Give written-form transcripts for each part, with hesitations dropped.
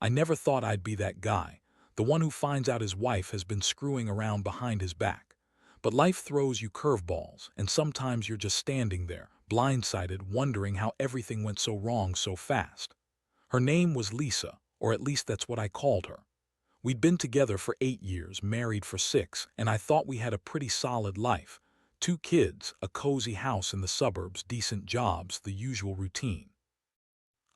I never thought I'd be that guy, the one who finds out his wife has been screwing around behind his back. But life throws you curveballs, and sometimes you're just standing there, blindsided, wondering how everything went so wrong so fast. Her name was Lisa, or at least that's what I called her. We'd been together for 8 years, married for 6, and I thought we had a pretty solid life. 2 kids, a cozy house in the suburbs, decent jobs, the usual routine.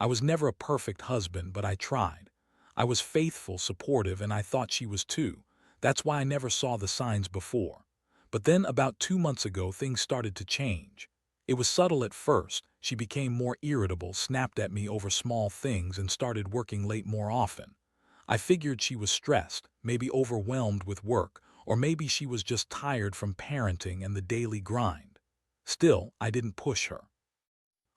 I was never a perfect husband, but I tried. I was faithful, supportive, and I thought she was too. That's why I never saw the signs before. But then about 2 months ago, things started to change. It was subtle at first. She became more irritable, snapped at me over small things, and started working late more often. I figured she was stressed, maybe overwhelmed with work, or maybe she was just tired from parenting and the daily grind. Still, I didn't push her.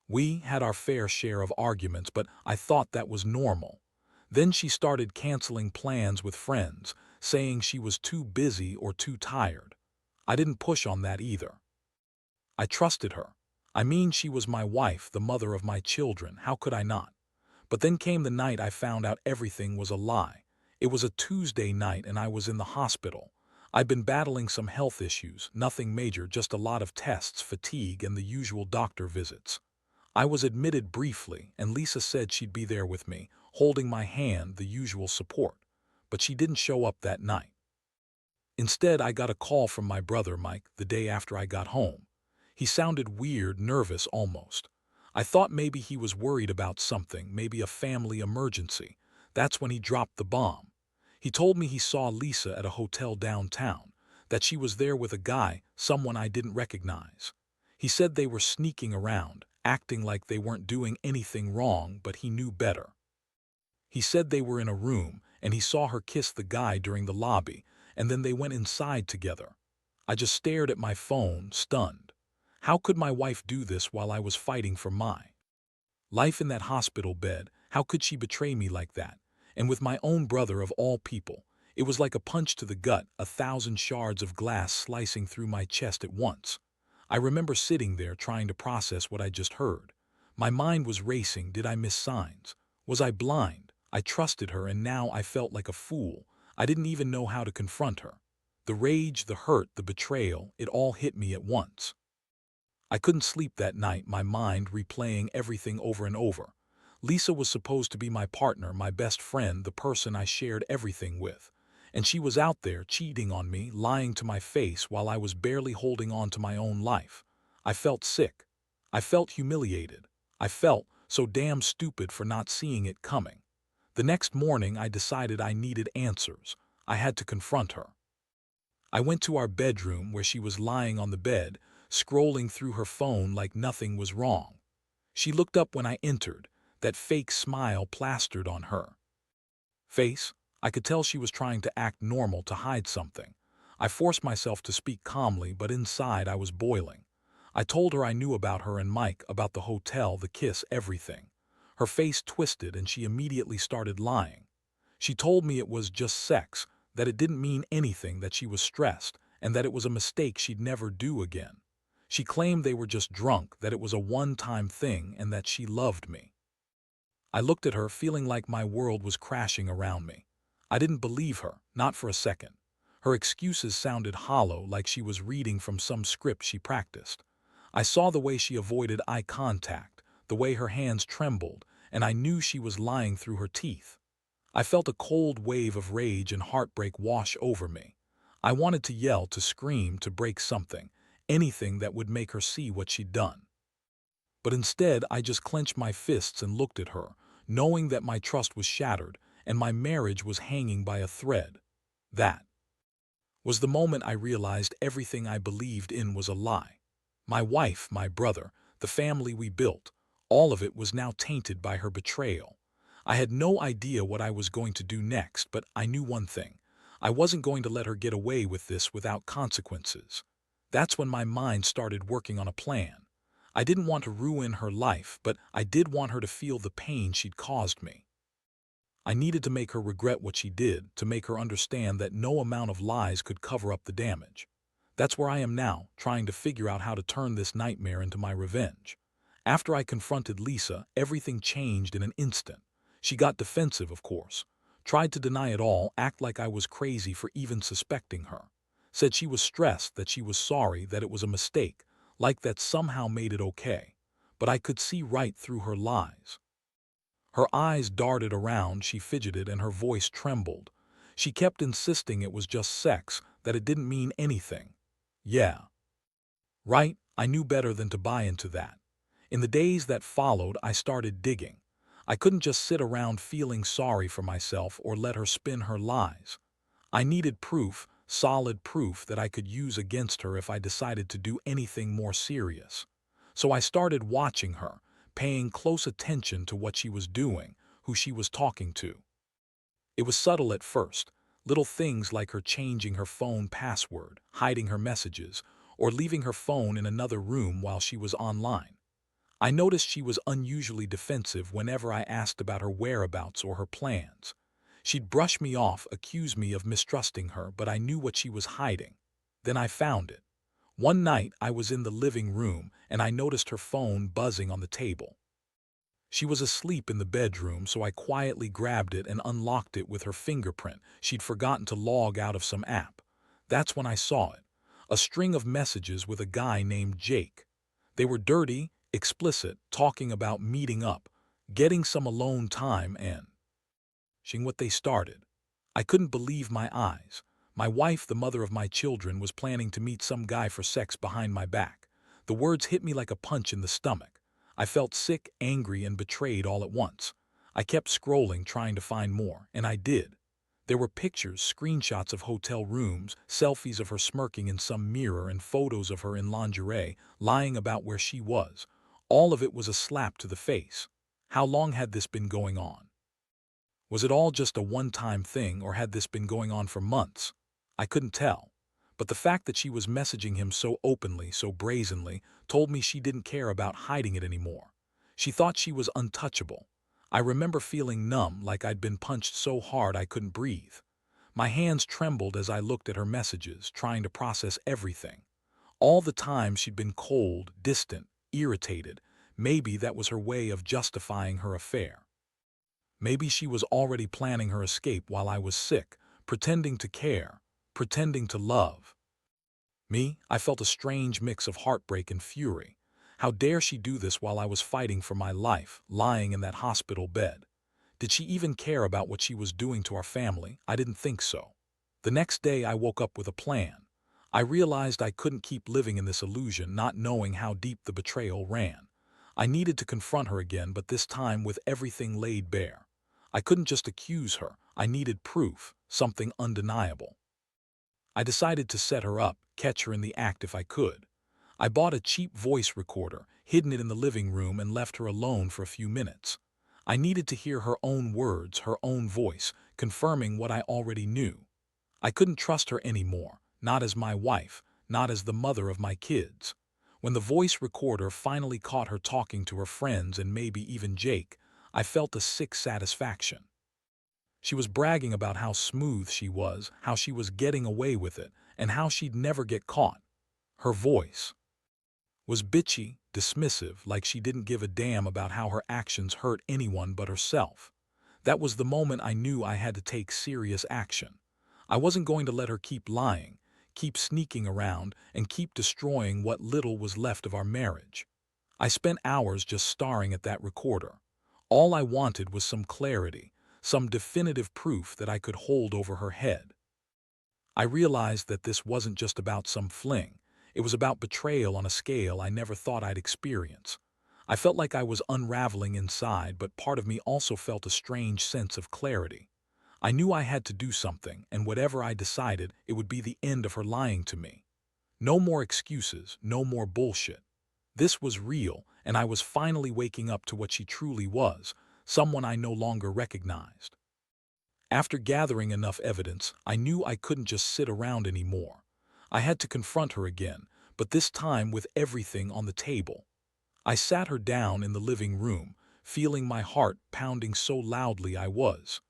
We had our fair share of arguments, but I thought that was normal. Then she started canceling plans with friends, saying she was too busy or too tired. I didn't push on that either. I trusted her. I mean, she was my wife, the mother of my children. How could I not? But then came the night I found out everything was a lie. It was a Tuesday night and I was in the hospital. I'd been battling some health issues, nothing major, just a lot of tests, fatigue, and the usual doctor visits. I was admitted briefly, and Lisa said she'd be there with me, holding my hand, the usual support. But she didn't show up that night. Instead, I got a call from my brother, Mike, the day after I got home. He sounded weird, nervous almost. I thought maybe he was worried about something, maybe a family emergency. That's when he dropped the bomb. He told me he saw Lisa at a hotel downtown, that she was there with a guy, someone I didn't recognize. He said they were sneaking around, acting like they weren't doing anything wrong, but he knew better. He said they were in a room, and he saw her kiss the guy during the lobby, and then they went inside together. I just stared at my phone, stunned. How could my wife do this while I was fighting for my life in that hospital bed? How could she betray me like that? And with my own brother of all people. It was like a punch to the gut, 1,000 shards of glass slicing through my chest at once. I remember sitting there trying to process what I just heard. My mind was racing. Did I miss signs? Was I blind? I trusted her, and now I felt like a fool. I didn't even know how to confront her. The rage, the hurt, the betrayal, it all hit me at once. I couldn't sleep that night, my mind replaying everything over and over. Lisa was supposed to be my partner, my best friend, the person I shared everything with. And she was out there cheating on me, lying to my face while I was barely holding on to my own life. I felt sick. I felt humiliated. I felt so damn stupid for not seeing it coming. The next morning, I decided I needed answers. I had to confront her. I went to our bedroom where she was lying on the bed, scrolling through her phone like nothing was wrong. She looked up when I entered, that fake smile plastered on her face. I could tell she was trying to act normal, to hide something. I forced myself to speak calmly, but inside I was boiling. I told her I knew about her and Mike, about the hotel, the kiss, everything. Her face twisted and she immediately started lying. She told me it was just sex, that it didn't mean anything, that she was stressed, and that it was a mistake she'd never do again. She claimed they were just drunk, that it was a one-time thing, and that she loved me. I looked at her, feeling like my world was crashing around me. I didn't believe her, not for a second. Her excuses sounded hollow, like she was reading from some script she practiced. I saw the way she avoided eye contact, the way her hands trembled, and I knew she was lying through her teeth. I felt a cold wave of rage and heartbreak wash over me. I wanted to yell, to scream, to break something, anything that would make her see what she'd done. But instead, I just clenched my fists and looked at her, knowing that my trust was shattered and my marriage was hanging by a thread. That was the moment I realized everything I believed in was a lie. My wife, my brother, the family we built, all of it was now tainted by her betrayal. I had no idea what I was going to do next, but I knew one thing. I wasn't going to let her get away with this without consequences. That's when my mind started working on a plan. I didn't want to ruin her life, but I did want her to feel the pain she'd caused me. I needed to make her regret what she did, to make her understand that no amount of lies could cover up the damage. That's where I am now, trying to figure out how to turn this nightmare into my revenge. After I confronted Lisa, everything changed in an instant. She got defensive, of course. Tried to deny it all, act like I was crazy for even suspecting her. Said she was stressed, that she was sorry, that it was a mistake, like that somehow made it okay. But I could see right through her lies. Her eyes darted around, she fidgeted, and her voice trembled. She kept insisting it was just sex, that it didn't mean anything. Yeah, right, I knew better than to buy into that. In the days that followed, I started digging. I couldn't just sit around feeling sorry for myself or let her spin her lies. I needed proof, solid proof that I could use against her if I decided to do anything more serious. So I started watching her, paying close attention to what she was doing, who she was talking to. It was subtle at first, little things like her changing her phone password, hiding her messages, or leaving her phone in another room while she was online. I noticed she was unusually defensive whenever I asked about her whereabouts or her plans. She'd brush me off, accuse me of mistrusting her, but I knew what she was hiding. Then I found it. One night I was in the living room and I noticed her phone buzzing on the table. She was asleep in the bedroom, so I quietly grabbed it and unlocked it with her fingerprint. She'd forgotten to log out of some app. That's when I saw it. A string of messages with a guy named Jake. They were dirty, explicit, talking about meeting up, getting some alone time, and seeing what they started. I couldn't believe my eyes. My wife, the mother of my children, was planning to meet some guy for sex behind my back. The words hit me like a punch in the stomach. I felt sick, angry, and betrayed all at once. I kept scrolling, trying to find more, and I did. There were pictures, screenshots of hotel rooms, selfies of her smirking in some mirror, and photos of her in lingerie, lying about where she was. All of it was a slap to the face. How long had this been going on? Was it all just a one-time thing, or had this been going on for months? I couldn't tell. But the fact that she was messaging him so openly, so brazenly, told me she didn't care about hiding it anymore. She thought she was untouchable. I remember feeling numb, like I'd been punched so hard I couldn't breathe. My hands trembled as I looked at her messages, trying to process everything. All the time she'd been cold, distant, irritated. Maybe that was her way of justifying her affair. Maybe she was already planning her escape while I was sick, pretending to care, pretending to love. Me, I felt a strange mix of heartbreak and fury. How dare she do this while I was fighting for my life, lying in that hospital bed? Did she even care about what she was doing to our family? I didn't think so. The next day I woke up with a plan. I realized I couldn't keep living in this illusion, not knowing how deep the betrayal ran. I needed to confront her again, but this time with everything laid bare. I couldn't just accuse her. I needed proof, something undeniable. I decided to set her up, catch her in the act if I could. I bought a cheap voice recorder, hidden it in the living room, and left her alone for a few minutes. I needed to hear her own words, her own voice, confirming what I already knew. I couldn't trust her anymore, not as my wife, not as the mother of my kids. When the voice recorder finally caught her talking to her friends and maybe even Jake, I felt a sick satisfaction. She was bragging about how smooth she was, how she was getting away with it, and how she'd never get caught. Her voice was bitchy, dismissive, like she didn't give a damn about how her actions hurt anyone but herself. That was the moment I knew I had to take serious action. I wasn't going to let her keep lying, keep sneaking around, and keep destroying what little was left of our marriage. I spent hours just staring at that recorder. All I wanted was some clarity, some definitive proof that I could hold over her head. I realized that this wasn't just about some fling. It was about betrayal on a scale I never thought I'd experience. I felt like I was unraveling inside, but part of me also felt a strange sense of clarity. I knew I had to do something, and whatever I decided, it would be the end of her lying to me. No more excuses, no more bullshit. This was real, and I was finally waking up to what she truly was, someone I no longer recognized. After gathering enough evidence, I knew I couldn't just sit around anymore. I had to confront her again, but this time with everything on the table. I sat her down in the living room, feeling my heart pounding so loudly I was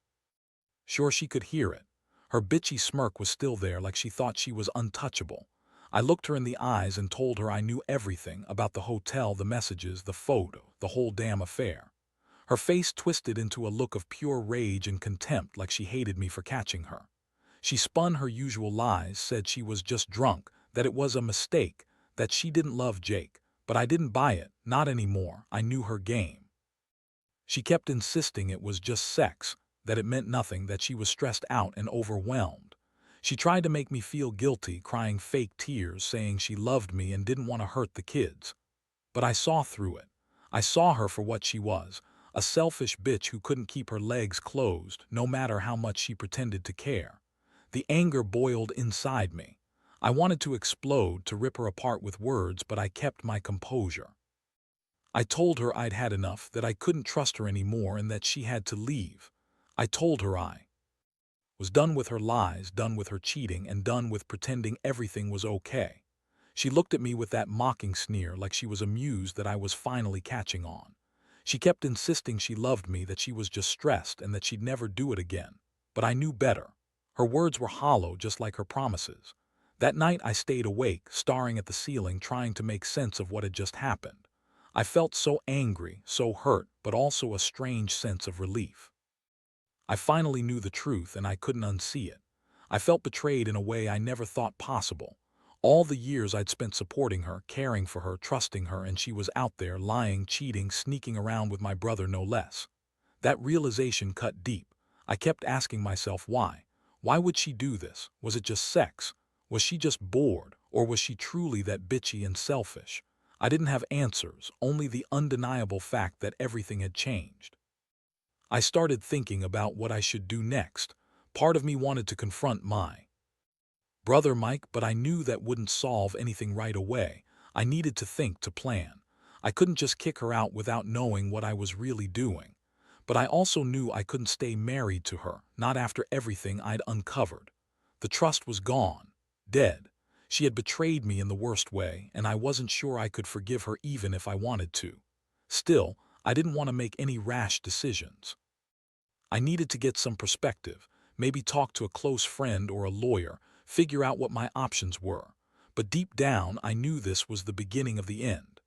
sure she could hear it. Her bitchy smirk was still there, like she thought she was untouchable. I looked her in the eyes and told her I knew everything about the hotel, the messages, the photo, the whole damn affair. Her face twisted into a look of pure rage and contempt, like she hated me for catching her. She spun her usual lies, said she was just drunk, that it was a mistake, that she didn't love Jake. But I didn't buy it, not anymore. I knew her game. She kept insisting it was just sex, that it meant nothing, that she was stressed out and overwhelmed. She tried to make me feel guilty, crying fake tears, saying she loved me and didn't want to hurt the kids. But I saw through it. I saw her for what she was, a selfish bitch who couldn't keep her legs closed, no matter how much she pretended to care. The anger boiled inside me. I wanted to explode, to rip her apart with words, but I kept my composure. I told her I'd had enough, that I couldn't trust her anymore and that she had to leave. I told her I was done with her lies, done with her cheating, and done with pretending everything was okay. She looked at me with that mocking sneer, like she was amused that I was finally catching on. She kept insisting she loved me, that she was just stressed and that she'd never do it again. But I knew better. Her words were hollow, just like her promises. That night I stayed awake, staring at the ceiling, trying to make sense of what had just happened. I felt so angry, so hurt, but also a strange sense of relief. I finally knew the truth and I couldn't unsee it. I felt betrayed in a way I never thought possible. All the years I'd spent supporting her, caring for her, trusting her, and she was out there lying, cheating, sneaking around with my brother, no less. That realization cut deep. I kept asking myself why. Why would she do this? Was it just sex? Was she just bored? Or was she truly that bitchy and selfish? I didn't have answers, only the undeniable fact that everything had changed. I started thinking about what I should do next. Part of me wanted to confront my brother Mike, but I knew that wouldn't solve anything right away. I needed to think, to plan. I couldn't just kick her out without knowing what I was really doing. But I also knew I couldn't stay married to her, not after everything I'd uncovered. The trust was gone, dead. She had betrayed me in the worst way, and I wasn't sure I could forgive her even if I wanted to. Still, I didn't want to make any rash decisions. I needed to get some perspective, maybe talk to a close friend or a lawyer, figure out what my options were. But deep down, I knew this was the beginning of the end.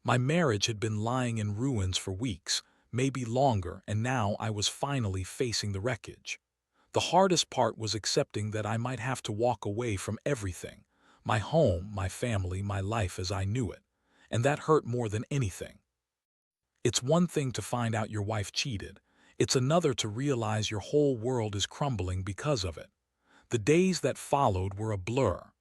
My marriage had been lying in ruins for weeks, maybe longer, and now I was finally facing the wreckage. The hardest part was accepting that I might have to walk away from everything, my home, my family, my life as I knew it. And that hurt more than anything. It's one thing to find out your wife cheated. It's another to realize your whole world is crumbling because of it. The days that followed were a blur.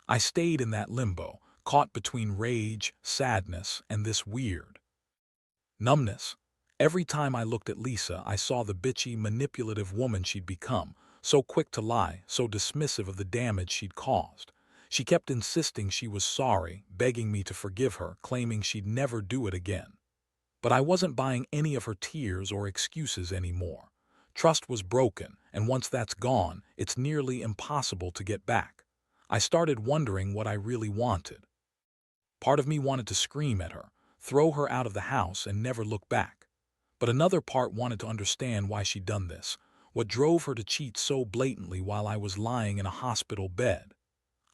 I stayed in that limbo, caught between rage, sadness, and this weird numbness. Every time I looked at Lisa, I saw the bitchy, manipulative woman she'd become, so quick to lie, so dismissive of the damage she'd caused. She kept insisting she was sorry, begging me to forgive her, claiming she'd never do it again. But I wasn't buying any of her tears or excuses anymore. Trust was broken, and once that's gone, it's nearly impossible to get back. I started wondering what I really wanted. Part of me wanted to scream at her, throw her out of the house, and never look back. But another part wanted to understand why she'd done this, what drove her to cheat so blatantly while I was lying in a hospital bed.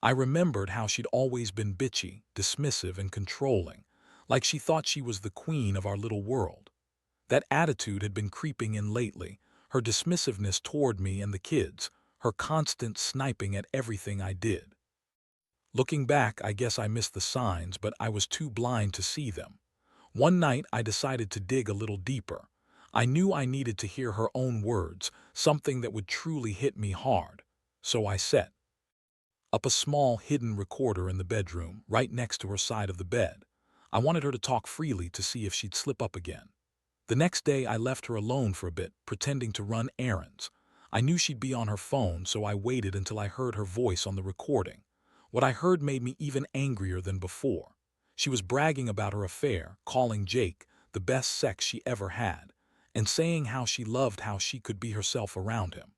I remembered how she'd always been bitchy, dismissive, and controlling, like she thought she was the queen of our little world. That attitude had been creeping in lately, her dismissiveness toward me and the kids, her constant sniping at everything I did. Looking back, I guess I missed the signs, but I was too blind to see them. One night, I decided to dig a little deeper. I knew I needed to hear her own words, something that would truly hit me hard. So I set up a small, hidden recorder in the bedroom, right next to her side of the bed. I wanted her to talk freely, to see if she'd slip up again. The next day, I left her alone for a bit, pretending to run errands. I knew she'd be on her phone, so I waited until I heard her voice on the recording. What I heard made me even angrier than before. She was bragging about her affair, calling Jake the best sex she ever had, and saying how she loved how she could be herself around him.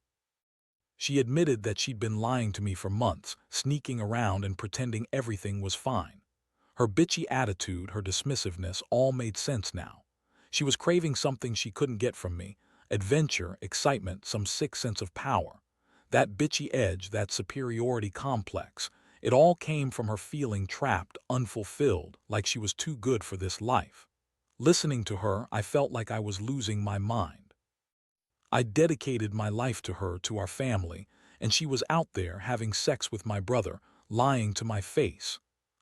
She admitted that she'd been lying to me for months, sneaking around and pretending everything was fine. Her bitchy attitude, her dismissiveness, all made sense now. She was craving something she couldn't get from me: adventure, excitement, some sick sense of power. That bitchy edge, that superiority complex, it all came from her feeling trapped, unfulfilled, like she was too good for this life. Listening to her, I felt like I was losing my mind. I dedicated my life to her, to our family, and she was out there having sex with my brother, lying to my face.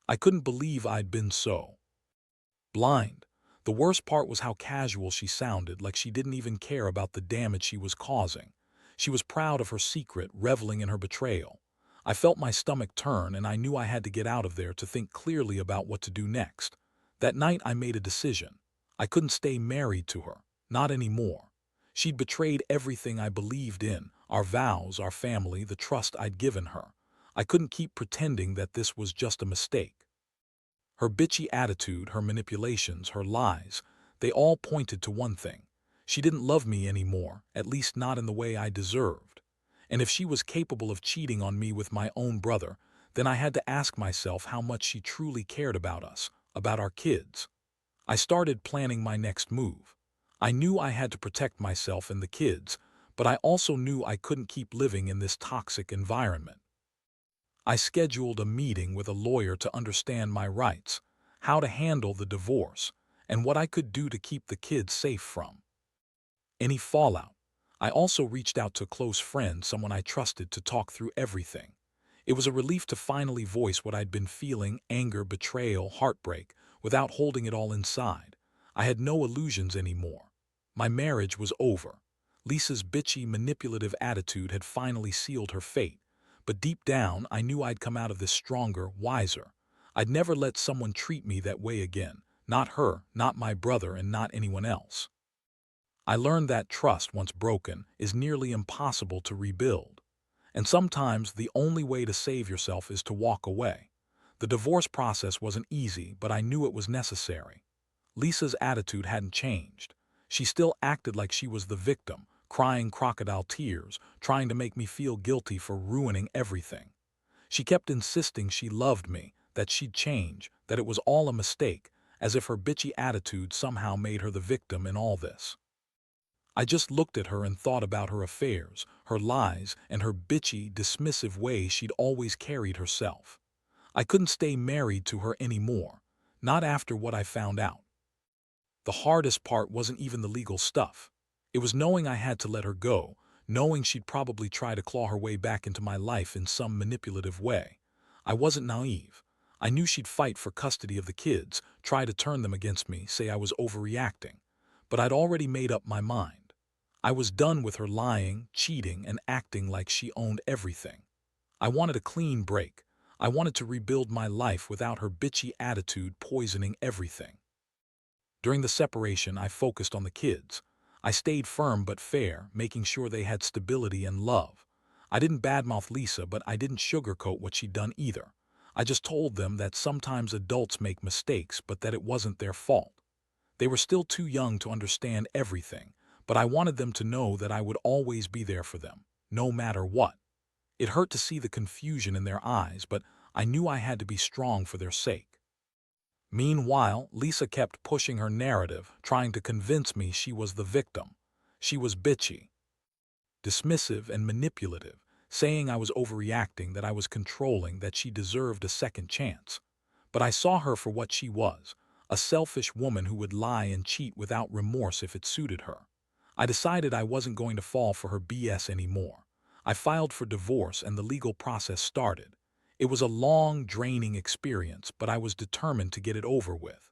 I couldn't believe I'd been so blind. The worst part was how casual she sounded, like she didn't even care about the damage she was causing. She was proud of her secret, reveling in her betrayal. I felt my stomach turn, and I knew I had to get out of there to think clearly about what to do next. That night I made a decision. I couldn't stay married to her. Not anymore. She'd betrayed everything I believed in, our vows, our family, the trust I'd given her. I couldn't keep pretending that this was just a mistake. Her bitchy attitude, her manipulations, her lies, they all pointed to one thing. She didn't love me anymore, at least not in the way I deserved. And if she was capable of cheating on me with my own brother, then I had to ask myself how much she truly cared about us, about our kids. I started planning my next move. I knew I had to protect myself and the kids, but I also knew I couldn't keep living in this toxic environment. I scheduled a meeting with a lawyer to understand my rights, how to handle the divorce, and what I could do to keep the kids safe from any fallout. I also reached out to a close friend, someone I trusted, to talk through everything. It was a relief to finally voice what I'd been feeling: anger, betrayal, heartbreak, without holding it all inside. I had no illusions anymore. My marriage was over. Lisa's bitchy, manipulative attitude had finally sealed her fate. But deep down, I knew I'd come out of this stronger, wiser. I'd never let someone treat me that way again. Not her, not my brother, and not anyone else. I learned that trust, once broken, is nearly impossible to rebuild. And sometimes the only way to save yourself is to walk away. The divorce process wasn't easy, but I knew it was necessary. Lisa's attitude hadn't changed. She still acted like she was the victim, crying crocodile tears, trying to make me feel guilty for ruining everything. She kept insisting she loved me, that she'd change, that it was all a mistake, as if her bitchy attitude somehow made her the victim in all this. I just looked at her and thought about her affairs, her lies, and her bitchy, dismissive way she'd always carried herself. I couldn't stay married to her anymore, not after what I found out. The hardest part wasn't even the legal stuff. It was knowing I had to let her go, knowing she'd probably try to claw her way back into my life in some manipulative way. I wasn't naive. I knew she'd fight for custody of the kids, try to turn them against me, say I was overreacting. But I'd already made up my mind. I was done with her lying, cheating, and acting like she owned everything. I wanted a clean break. I wanted to rebuild my life without her bitchy attitude poisoning everything. During the separation, I focused on the kids. I stayed firm but fair, making sure they had stability and love. I didn't badmouth Lisa, but I didn't sugarcoat what she'd done either. I just told them that sometimes adults make mistakes, but that it wasn't their fault. They were still too young to understand everything, but I wanted them to know that I would always be there for them, no matter what. It hurt to see the confusion in their eyes, but I knew I had to be strong for their sake. Meanwhile, Lisa kept pushing her narrative, trying to convince me she was the victim. She was bitchy, dismissive, and manipulative, saying I was overreacting, that I was controlling, that she deserved a second chance. But I saw her for what she was, a selfish woman who would lie and cheat without remorse if it suited her. I decided I wasn't going to fall for her BS anymore. I filed for divorce and the legal process started. It was a long, draining experience, but I was determined to get it over with.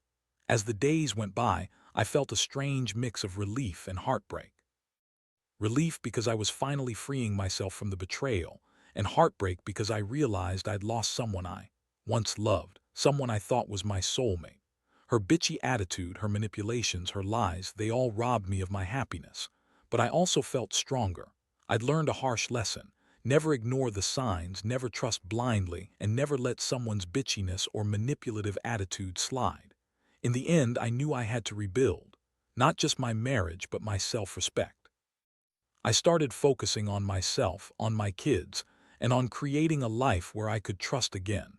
As the days went by, I felt a strange mix of relief and heartbreak. Relief because I was finally freeing myself from the betrayal, and heartbreak because I realized I'd lost someone I once loved, someone I thought was my soulmate. Her bitchy attitude, her manipulations, her lies, they all robbed me of my happiness. But I also felt stronger. I'd learned a harsh lesson. Never ignore the signs, never trust blindly, and never let someone's bitchiness or manipulative attitude slide. In the end, I knew I had to rebuild, not just my marriage, but my self-respect. I started focusing on myself, on my kids, and on creating a life where I could trust again,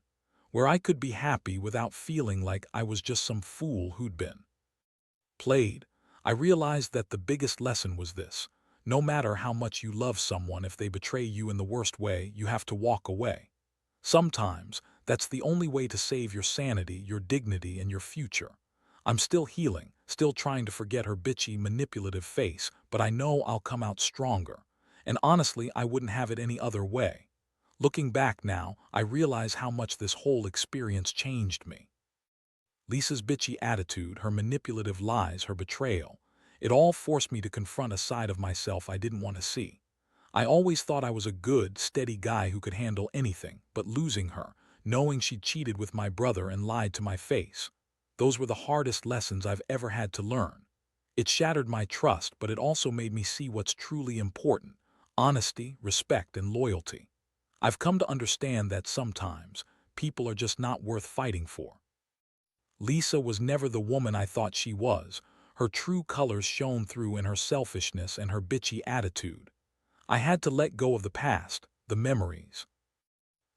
where I could be happy without feeling like I was just some fool who'd been played. I realized that the biggest lesson was this: no matter how much you love someone, if they betray you in the worst way, you have to walk away. Sometimes, that's the only way to save your sanity, your dignity, and your future. I'm still healing, still trying to forget her bitchy, manipulative face, but I know I'll come out stronger. And honestly, I wouldn't have it any other way. Looking back now, I realize how much this whole experience changed me. Lisa's bitchy attitude, her manipulative lies, her betrayal, it all forced me to confront a side of myself I didn't want to see. I always thought I was a good, steady guy who could handle anything, but losing her, knowing she'd cheated with my brother and lied to my face, those were the hardest lessons I've ever had to learn. It shattered my trust, but it also made me see what's truly important: honesty, respect, and loyalty. I've come to understand that sometimes people are just not worth fighting for. Lisa was never the woman I thought she was. Her true colors shone through in her selfishness and her bitchy attitude. I had to let go of the past, the memories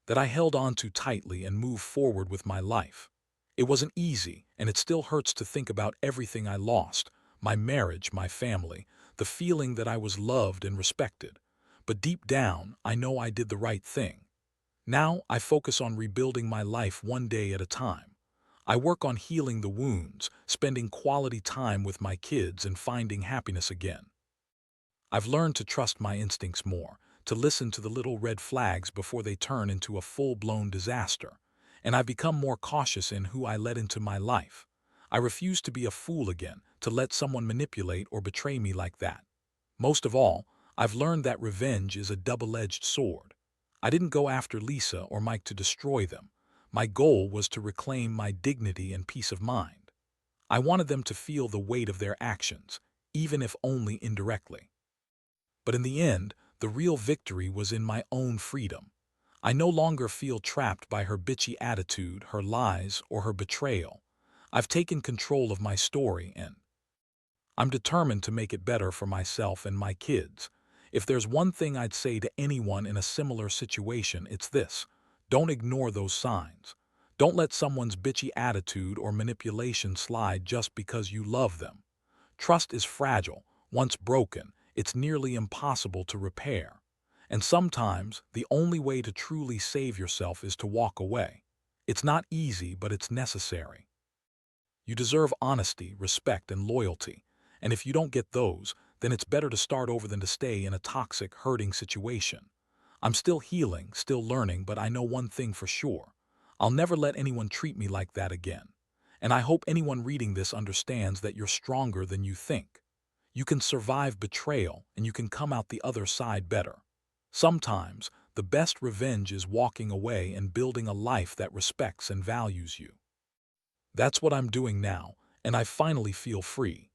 that I held on to tightly, and move forward with my life. It wasn't easy, and it still hurts to think about everything I lost: my marriage, my family, the feeling that I was loved and respected. But deep down, I know I did the right thing. Now I focus on rebuilding my life one day at a time. I work on healing the wounds, spending quality time with my kids, and finding happiness again. I've learned to trust my instincts more, to listen to the little red flags before they turn into a full-blown disaster, and I've become more cautious in who I let into my life. I refuse to be a fool again, to let someone manipulate or betray me like that. Most of all, I've learned that revenge is a double-edged sword. I didn't go after Lisa or Mike to destroy them. My goal was to reclaim my dignity and peace of mind. I wanted them to feel the weight of their actions, even if only indirectly. But in the end, the real victory was in my own freedom. I no longer feel trapped by her bitchy attitude, her lies, or her betrayal. I've taken control of my story, and I'm determined to make it better for myself and my kids. If there's one thing I'd say to anyone in a similar situation, it's this: don't ignore those signs. Don't let someone's bitchy attitude or manipulation slide just because you love them. Trust is fragile. Once broken, it's nearly impossible to repair. And sometimes, the only way to truly save yourself is to walk away. It's not easy, but it's necessary. You deserve honesty, respect, and loyalty. And if you don't get those, then it's better to start over than to stay in a toxic, hurting situation. I'm still healing, still learning, but I know one thing for sure: I'll never let anyone treat me like that again. And I hope anyone reading this understands that you're stronger than you think. You can survive betrayal, and you can come out the other side better. Sometimes, the best revenge is walking away and building a life that respects and values you. That's what I'm doing now, and I finally feel free.